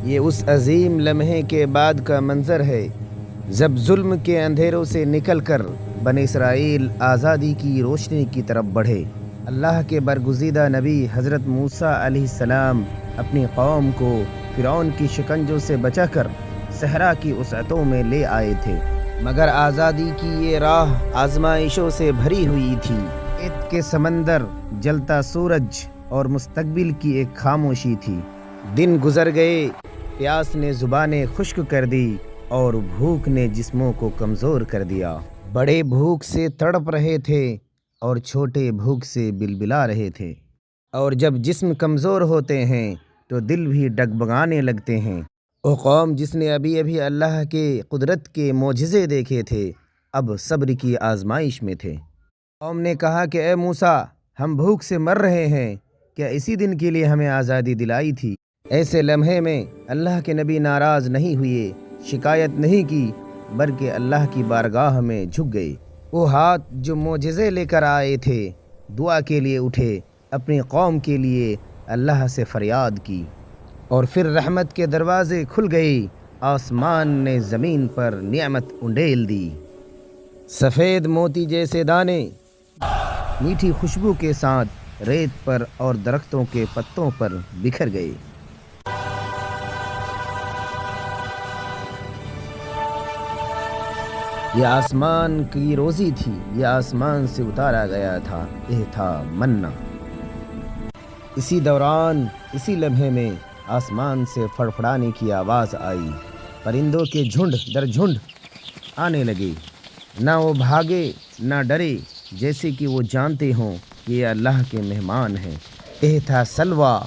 یہ اس عظیم لمحے کے بعد کا منظر ہے جب ظلم کے اندھیروں سے نکل کر بنی اسرائیل آزادی کی روشنی کی طرف بڑھے۔ اللہ کے برگزیدہ نبی حضرت موسیٰ علیہ السلام اپنی قوم کو فرعون کی شکنجوں سے بچا کر صحرا کی وسعتوں میں لے آئے تھے، مگر آزادی کی یہ راہ آزمائشوں سے بھری ہوئی تھی۔ ریت کے سمندر، جلتا سورج اور مستقبل کی ایک خاموشی تھی۔ دن گزر گئے، پیاس نے زبانیں خشک کر دی اور بھوک نے جسموں کو کمزور کر دیا۔ بڑے بھوک سے تڑپ رہے تھے اور چھوٹے بھوک سے بلبلا رہے تھے، اور جب جسم کمزور ہوتے ہیں تو دل بھی ڈگمگانے لگتے ہیں۔ وہ قوم جس نے ابھی ابھی اللہ کے قدرت کے معجزے دیکھے تھے، اب صبر کی آزمائش میں تھے۔ قوم نے کہا کہ اے موسیٰ، ہم بھوک سے مر رہے ہیں، کیا اسی دن کے لیے ہمیں آزادی دلائی تھی؟ ایسے لمحے میں اللہ کے نبی ناراض نہیں ہوئے، شکایت نہیں کی، بلکہ اللہ کی بارگاہ میں جھک گئے۔ وہ ہاتھ جو معجزے لے کر آئے تھے، دعا کے لیے اٹھے، اپنی قوم کے لیے اللہ سے فریاد کی، اور پھر رحمت کے دروازے کھل گئے۔ آسمان نے زمین پر نعمت انڈیل دی۔ سفید موتی جیسے دانے میٹھی خوشبو کے ساتھ ریت پر اور درختوں کے پتوں پر بکھر گئے۔ یہ آسمان کی روزی تھی، یہ آسمان سے اتارا گیا تھا، یہ تھا منّا۔ اسی دوران، اسی لمحے میں آسمان سے فڑفڑانے کی آواز آئی۔ پرندوں کے جھنڈ در جھنڈ آنے لگے، نہ وہ بھاگے نہ ڈرے، جیسے کہ وہ جانتے ہوں کہ یہ اللہ کے مہمان ہیں۔ یہ تھا سلویٰ،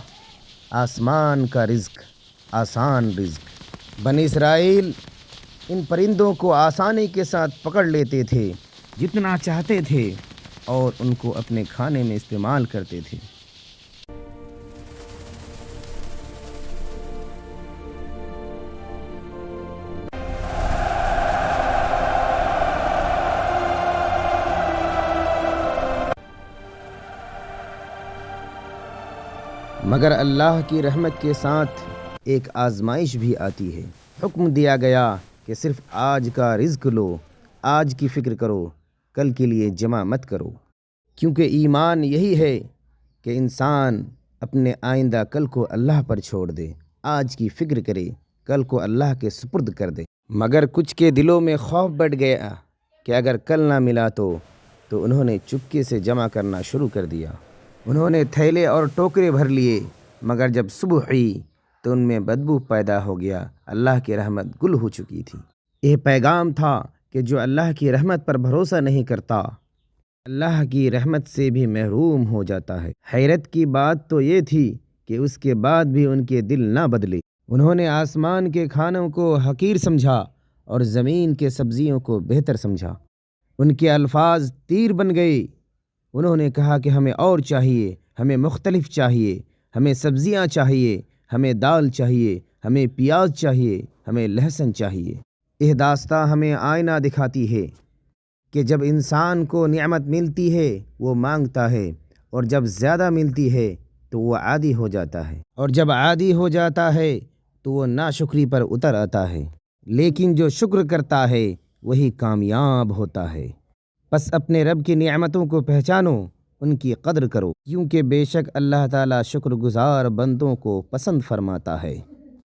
آسمان کا رزق، آسان رزق۔ بنی اسرائیل ان پرندوں کو آسانی کے ساتھ پکڑ لیتے تھے، جتنا چاہتے تھے، اور ان کو اپنے کھانے میں استعمال کرتے تھے۔ مگر اللہ کی رحمت کے ساتھ ایک آزمائش بھی آتی ہے۔ حکم دیا گیا کہ صرف آج کا رزق لو، آج کی فکر کرو، کل کے لیے جمع مت کرو، کیونکہ ایمان یہی ہے کہ انسان اپنے آئندہ کل کو اللہ پر چھوڑ دے، آج کی فکر کرے، کل کو اللہ کے سپرد کر دے۔ مگر کچھ کے دلوں میں خوف بڑھ گیا کہ اگر کل نہ ملا تو انہوں نے چپکے سے جمع کرنا شروع کر دیا۔ انہوں نے تھیلے اور ٹوکرے بھر لیے، مگر جب صبح ہوئی تو ان میں بدبو پیدا ہو گیا۔ اللہ کی رحمت گل ہو چکی تھی۔ یہ پیغام تھا کہ جو اللہ کی رحمت پر بھروسہ نہیں کرتا، اللہ کی رحمت سے بھی محروم ہو جاتا ہے۔ حیرت کی بات تو یہ تھی کہ اس کے بعد بھی ان کے دل نہ بدلے۔ انہوں نے آسمان کے کھانوں کو حقیر سمجھا اور زمین کے سبزیوں کو بہتر سمجھا۔ ان کے الفاظ تیر بن گئے۔ انہوں نے کہا کہ ہمیں اور چاہیے، ہمیں مختلف چاہیے، ہمیں سبزیاں چاہیے، ہمیں دال چاہیے، ہمیں پیاز چاہیے، ہمیں لہسن چاہیے۔ یہ داستاں ہمیں آئینہ دکھاتی ہے کہ جب انسان کو نعمت ملتی ہے وہ مانگتا ہے، اور جب زیادہ ملتی ہے تو وہ عادی ہو جاتا ہے، اور جب عادی ہو جاتا ہے تو وہ ناشکری پر اتر آتا ہے۔ لیکن جو شکر کرتا ہے وہی کامیاب ہوتا ہے۔ بس اپنے رب کی نعمتوں کو پہچانو، ان کی قدر کرو، کیونکہ بے شک اللہ تعالیٰ شکر گزار بندوں کو پسند فرماتا ہے۔